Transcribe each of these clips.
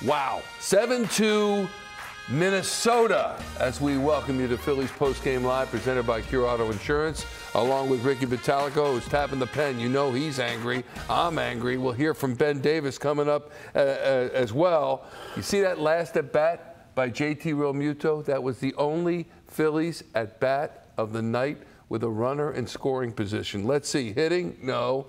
Wow. 7-2 Minnesota, as we welcome you to Phillies Postgame Live, presented by Cure Auto Insurance, along with Ricky Vitalico, who's tapping the pen. You know he's angry. I'm angry. We'll hear from Ben Davis coming up as well. You see that last at-bat by JT Realmuto? That was the only Phillies at-bat of the night with a runner in scoring position. Let's see. Hitting? No.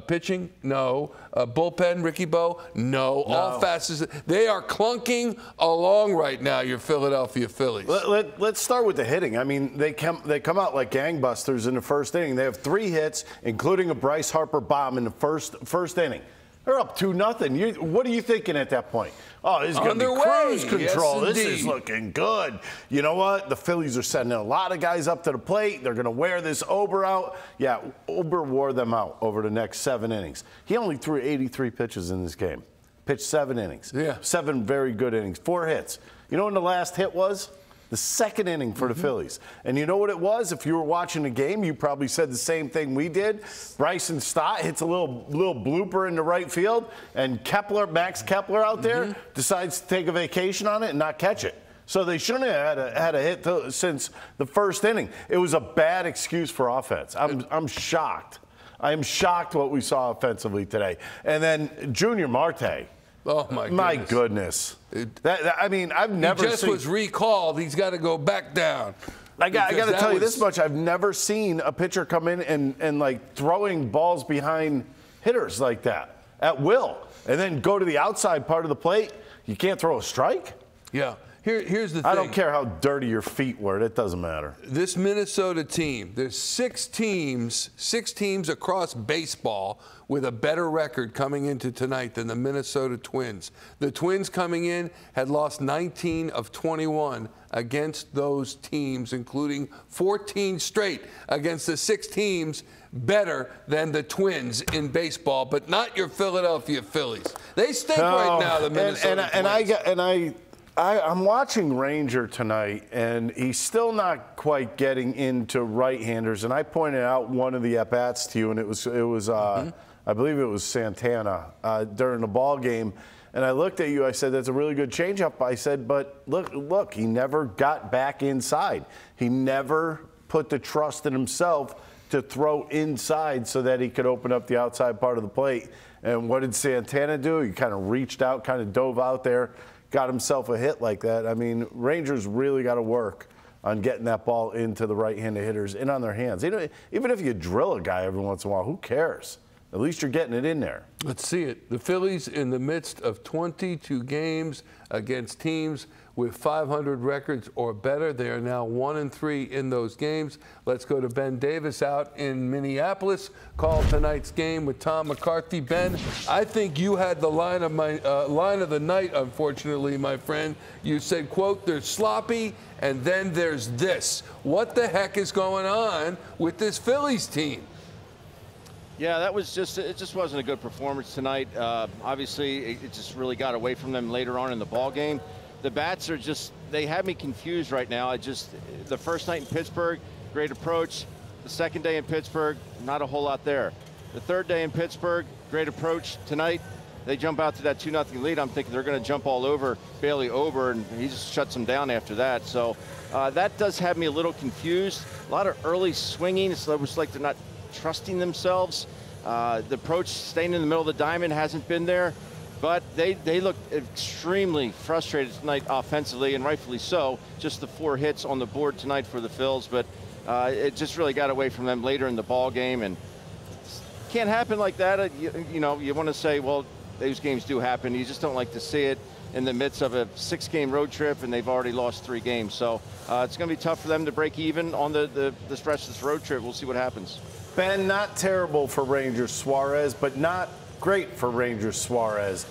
Pitching? No. Bullpen, Ricky Bo? No. All facets. They are clunking along right now, your Philadelphia Phillies. Let's start with the hitting. I mean, they come out like gangbusters in the first inning. They have 3 hits, including a Bryce Harper bomb in the first inning. They're up 2-0. What are you thinking at that point? Oh, this is going to be cruise control. Yes, this is looking good. You know what? The Phillies are sending a lot of guys up to the plate. They're going to wear this Ober out. Yeah, Ober wore them out over the next 7 innings. He only threw 83 pitches in this game. Pitched 7 innings. Yeah. 7 very good innings. 4 hits. You know when the last hit was? The second inning for the Phillies. And you know what it was? If you were watching the game, you probably said the same thing we did. Bryson Stott hits a little blooper in the right field, and Max Kepler out there decides to take a vacation on it and not catch it. So they shouldn't have had a hit since the first inning. It was a bad excuse for offense. I'm shocked. I am shocked what we saw offensively today. And then Junior Marte. Oh, my goodness. My goodness. I mean, I've never He just was recalled. He's got to go back down. I got to tell you this much. I've never seen a pitcher come in and like throwing balls behind hitters like that at will and then go to the outside part of the plate. You can't throw a strike? Yeah. Here's the thing. I don't care how dirty your feet were. It doesn't matter. This Minnesota team, there's 6 teams across baseball with a better record coming into tonight than the Minnesota Twins. The Twins coming in had lost 19 of 21 against those teams, including 14 straight against the 6 teams better than the Twins in baseball, but not your Philadelphia Phillies. They stink right now, the Minnesota Twins. I'm watching Ranger tonight, and he's still not quite getting into right-handers. And I pointed out one of the at-bats to you, and it was I believe it was Santana during the ball game. And I looked at you. I said, "That's a really good changeup." I said, "But look, he never got back inside. He never put the trust in himself to throw inside so that he could open up the outside part of the plate." And what did Santana do? He kind of reached out, kind of dove out there. Got himself a hit like that. I mean, Rangers really got to work on getting that ball into the right-handed hitters in on their hands. You know, even if you drill a guy every once in a while, who cares? At least you're getting it in there. Let's see it. The Phillies in the midst of 22 games against teams with 500 records or better. They are now 1-3 in those games. Let's go to Ben Davis out in Minneapolis. Called tonight's game with Tom McCarthy. Ben, I think you had the line of the night, unfortunately, my friend. You said, quote, "They're sloppy, and then there's this." What the heck is going on with this Phillies team? Yeah, it just wasn't a good performance tonight. Obviously, it just really got away from them later on in the ball game. The bats are they have me confused right now. The first night in Pittsburgh, great approach. The second day in Pittsburgh, not a whole lot there. The third day in Pittsburgh, great approach. Tonight, they jump out to that 2-0 lead. I'm thinking they're going to jump all over Bailey Ober, and he just shuts them down after that. So that does have me a little confused. A lot of early swinging. It was like they're not trusting themselves. The approach, staying in the middle of the diamond, hasn't been there. But they look extremely frustrated tonight offensively, and rightfully so. Just the 4 hits on the board tonight for the Phils, but it just really got away from them later in the ball game, and can't happen like that. You know, you want to say, well, those games do happen. You just don't like to see it in the midst of a 6-game road trip, and they've already lost 3 games. So it's going to be tough for them to break even on the stretch of this road trip. We'll see what happens. Ben, not terrible for Ranger Suárez, but not great for Ranger Suárez.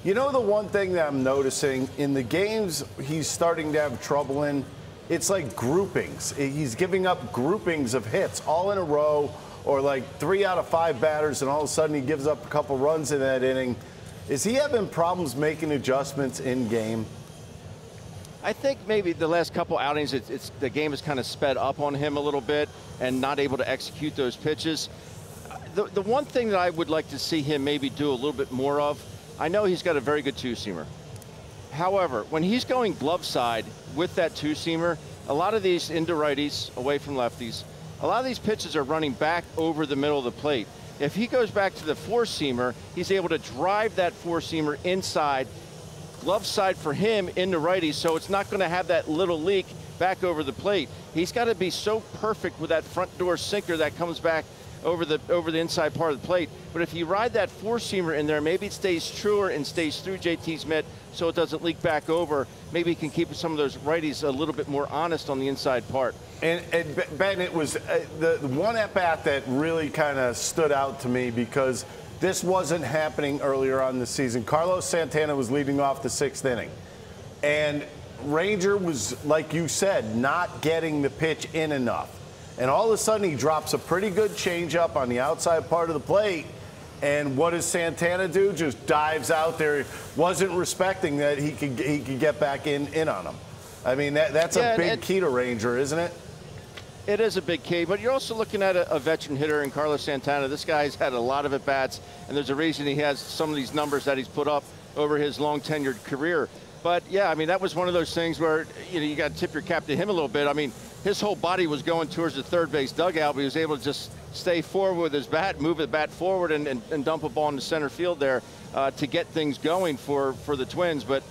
You know, the one thing that I'm noticing in the games he's starting to have trouble in, it's like groupings. He's giving up groupings of hits all in a row, or like 3 out of 5 batters, and all of a sudden he gives up a couple runs in that inning. Is he having problems making adjustments in game? I think maybe the last couple outings, the game has kind of sped up on him a little bit and not able to execute those pitches. The one thing that I would like to see him maybe do a little bit more of, I know he's got a very good 2-seamer. However, when he's going glove side with that two-seamer, a lot of these into righties, away from lefties, a lot of these pitches are running back over the middle of the plate. If he goes back to the four-seamer, he's able to drive that four-seamer inside, glove side for him into righty, so it's not going to have that little leak back over the plate. He's got to be so perfect with that front door sinker that comes back over the inside part of the plate. But if you ride that four-seamer in there, maybe it stays truer and stays through JT's mitt so it doesn't leak back over. Maybe he can keep some of those righties a little bit more honest on the inside part. And Ben, it was the one at-bat that really kind of stood out to me because this wasn't happening earlier on the season. Carlos Santana was leading off the 6th inning. And Ranger was, like you said, not getting the pitch in enough. And all of a sudden, he drops a pretty good changeup on the outside part of the plate. And what does Santana do? Just dives out there. Wasn't respecting that he could get back in on him. I mean, that's a big key to Ranger, isn't it? It is a big key, but you're also looking at a veteran hitter in Carlos Santana. This guy's had a lot of at-bats, and there's a reason he has some of these numbers that he's put up over his long-tenured career. But, yeah, I mean, that was one of those things where, you got to tip your cap to him a little bit. I mean, his whole body was going towards the third base dugout, but he was able to just stay forward with his bat, move the bat forward, and dump a ball in the center field there to get things going for the Twins. But,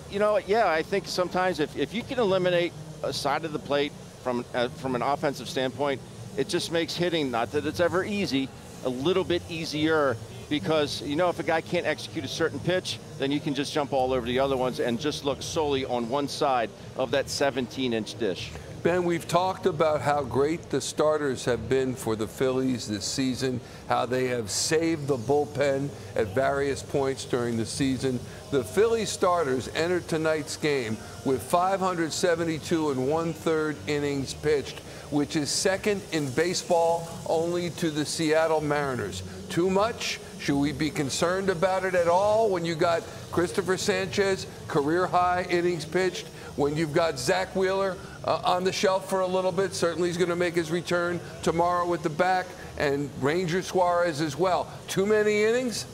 yeah, I think sometimes if you can eliminate a side of the plate from an offensive standpoint, it just makes hitting, not that it's ever easy, a little bit easier. Because, if a guy can't execute a certain pitch, then you can just jump all over the other ones and just look solely on one side of that 17-inch dish. Ben, we've talked about how great the starters have been for the Phillies this season, how they have saved the bullpen at various points during the season. The Phillies starters entered tonight's game with 572 1/3 innings pitched, which is second in baseball only to the Seattle Mariners. Too much? Should we be concerned about it at all when you got Christopher Sanchez, career-high innings pitched, when you've got Zach Wheeler on the shelf for a little bit? Certainly he's going to make his return tomorrow with the back, and Ranger Suárez as well. Too many innings?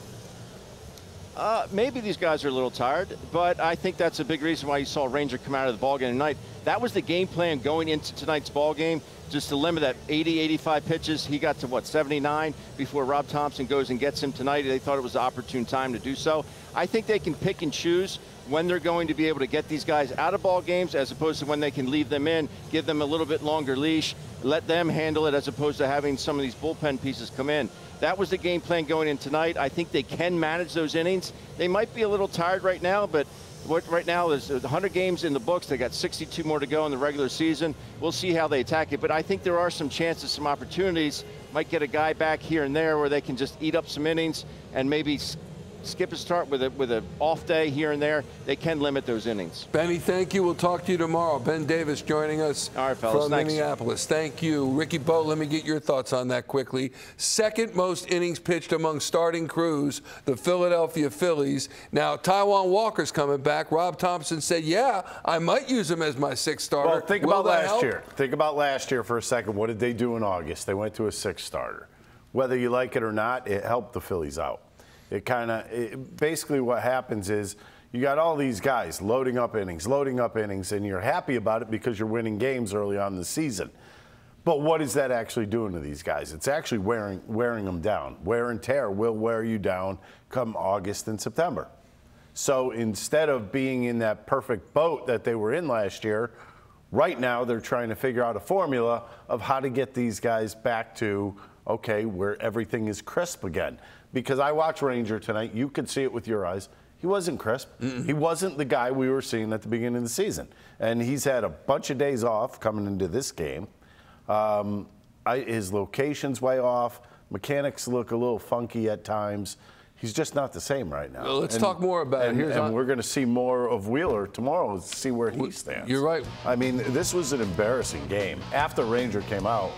Maybe these guys are a little tired, but I think that's a big reason why you saw Ranger come out of the ballgame tonight. That was the game plan going into tonight's ballgame, just to limit that 80, 85 pitches. He got to, 79 before Rob Thomson goes and gets him tonight. They thought it was the opportune time to do so. I think they can pick and choose when they're going to be able to get these guys out of ball games as opposed to when they can leave them in, give them a little bit longer leash, let them handle it as opposed to having some of these bullpen pieces come in. That was the game plan going in tonight. I think they can manage those innings. They might be a little tired right now, but right now there's 100 games in the books. They got 62 more to go in the regular season. We'll see how they attack it, but I think there are some chances, some opportunities. Might get a guy back here and there where they can just eat up some innings and maybe skip a start with an off day here and there. They can limit those innings. Benny, thank you. We'll talk to you tomorrow. Ben Davis joining us from Minneapolis. Thank you. Ricky Boat, let me get your thoughts on that quickly. Second most innings pitched among starting crews, the Philadelphia Phillies. Now, Taijuan Walker's coming back. Rob Thomson said, yeah, I might use him as my sixth starter. Well, think about last year. Think about last year for a second. What did they do in August? They went to a sixth starter. Whether you like it or not, it helped the Phillies out. Basically what happens is you got all these guys loading up innings, and you're happy about it because you're winning games early on in the season. But what is that actually doing to these guys? It's actually wearing them down. Wear and tear will wear you down come August and September. So instead of being in that perfect boat that they were in last year, right now they're trying to figure out a formula of how to get these guys back to, okay, where everything is crisp again. Because I watched Ranger tonight. You could see it with your eyes. He wasn't crisp. He wasn't the guy we were seeing at the beginning of the season. And he's had a bunch of days off coming into this game. His location's way off. Mechanics look a little funky at times. He's just not the same right now. Well, let's talk more about it. And we're going to see more of Wheeler tomorrow to see where he stands. You're right. I mean, this was an embarrassing game. After Ranger came out,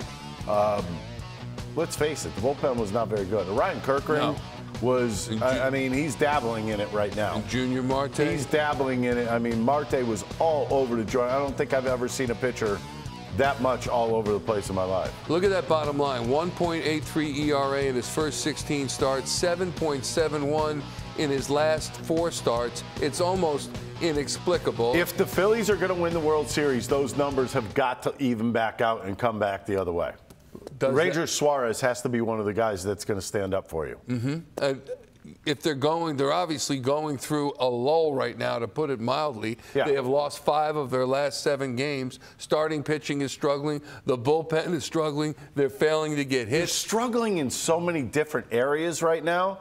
let's face it, the bullpen was not very good. Ryan Kirkland was, I mean, he's dabbling in it right now. And Junior Marte? He's dabbling in it. I mean, Marte was all over the joint. I don't think I've ever seen a pitcher that much all over the place in my life. Look at that bottom line. 1.83 ERA in his first 16 starts, 7.71 in his last 4 starts. It's almost inexplicable. If the Phillies are going to win the World Series, those numbers have got to even back out and come back the other way. Ranger Suárez has to be one of the guys that's going to stand up for you. If they're obviously going through a lull right now, to put it mildly. Yeah. They have lost 5 of their last 7 games. Starting pitching is struggling. The bullpen is struggling. They're failing to get They're hits. struggling in so many different areas right now.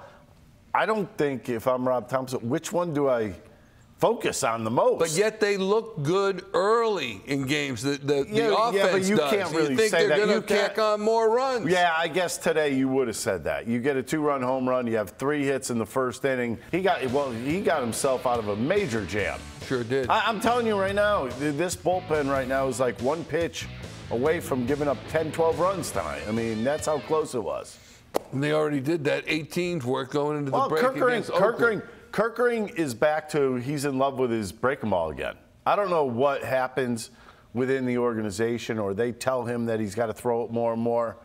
I don't think, if I'm Rob Thomson, which one do I focus on the most? But yet they look good early in games. The offense but you does. can't really you think say they're that. going to tack on more runs? Yeah, I guess today you would have said that. You get a 2-run home run. You have 3 hits in the first inning. He got himself out of a major jam. Sure did. I'm telling you right now, this bullpen right now is like 1 pitch away from giving up 10, 12 runs tonight. I mean, that's how close it was. And they already did that 18th work going into the break against Oakland. Kirkering is back to he's in love with his breaking ball again. I don't know what happens within the organization, or they tell him that he's got to throw it more and more.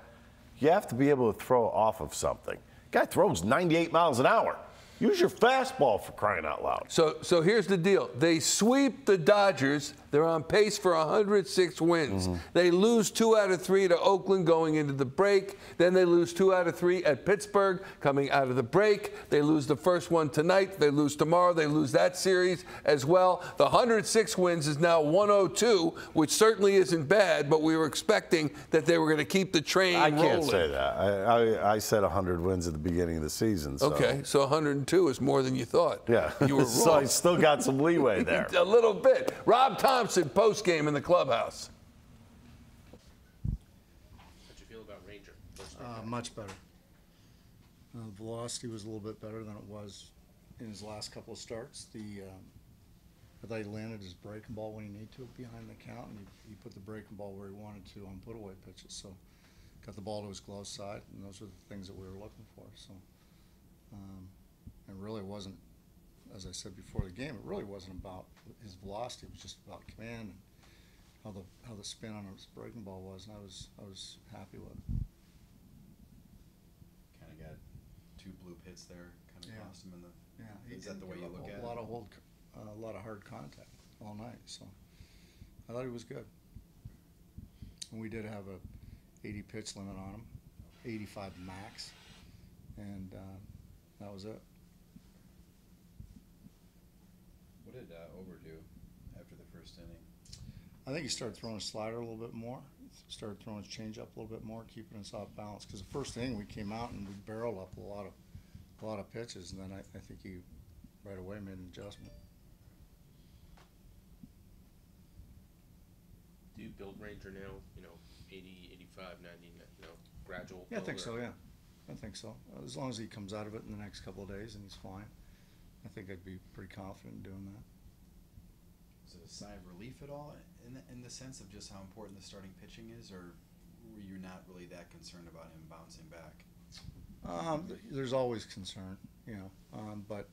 You have to be able to throw off of something. Guy throws 98 miles an hour. Use your fastball, for crying out loud. So here's the deal. They sweep the Dodgers. They're on pace for 106 wins. They lose 2 out of 3 to Oakland going into the break. Then they lose 2 out of 3 at Pittsburgh coming out of the break. They lose the first one tonight. They lose tomorrow. They lose that series as well. The 106 wins is now 102, which certainly isn't bad, but we were expecting that they were going to keep the train rolling. I can't say that. I said 100 wins at the beginning of the season. So. Okay, so 102 is more than you thought. Yeah. You were wrong. So I still got some leeway there. A little bit. Rob Thomson, post-game in the clubhouse. How'd you feel about Ranger? Much better. Velocity was a little bit better than it was in his last couple of starts. I thought he landed his breaking ball when he needed to behind the count, and he put the breaking ball where he wanted to on put-away pitches. So got the ball to his glove side, and those are the things that we were looking for. So it really wasn't, as I said before the game, it really wasn't about his velocity. It was just about command and how the spin on his breaking ball was, and I was happy with it. Kind of got 2 blue pits there, kind of crossed him in the. Yeah, is that the way you look at it? A lot of hard contact all night. So I thought he was good. And we did have a 80 pitch limit on him, 85 max, and that was it. What did Over do after the first inning? I think he started throwing his slider a little bit more, started throwing his changeup a little bit more, keeping us off balance. Because the first inning we came out and we barreled up a lot of pitches, and then I think he right away made an adjustment. Do you build Ranger now, 80, 85, 90, gradual? Yeah, I think so, yeah. I think so. As long as he comes out of it in the next couple of days and he's fine, I think I'd be pretty confident in doing that. Was it a sigh of relief at all in the sense of just how important the starting pitching is, or were you not really that concerned about him bouncing back? There's always concern, but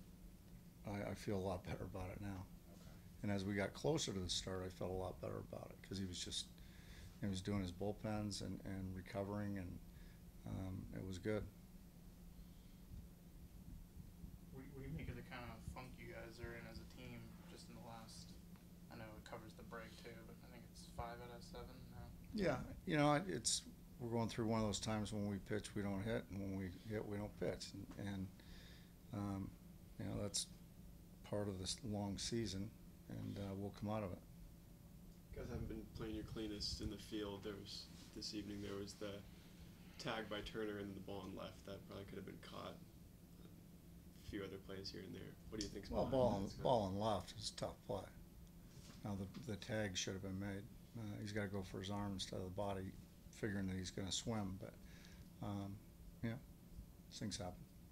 I feel a lot better about it now. Okay. And as we got closer to the start, I felt a lot better about it because he was doing his bullpens and recovering, and it was good. What do you make of the kind of funk you guys are in as a team just in the last, I know it covers the break too, but I think it's 5 out of 7 now. Yeah, we're going through one of those times when we pitch, we don't hit, and when we hit, we don't pitch. And that's part of this long season, and we'll come out of it. You guys haven't been playing your cleanest in the field. This evening there was the tag by Turner and the ball on left that probably could have been caught. A few other plays here and there. What do you think? Well, ball on left is a tough play. Now the tag should have been made. He's got to go for his arm instead of the body, figuring that he's going to swim. But things happen.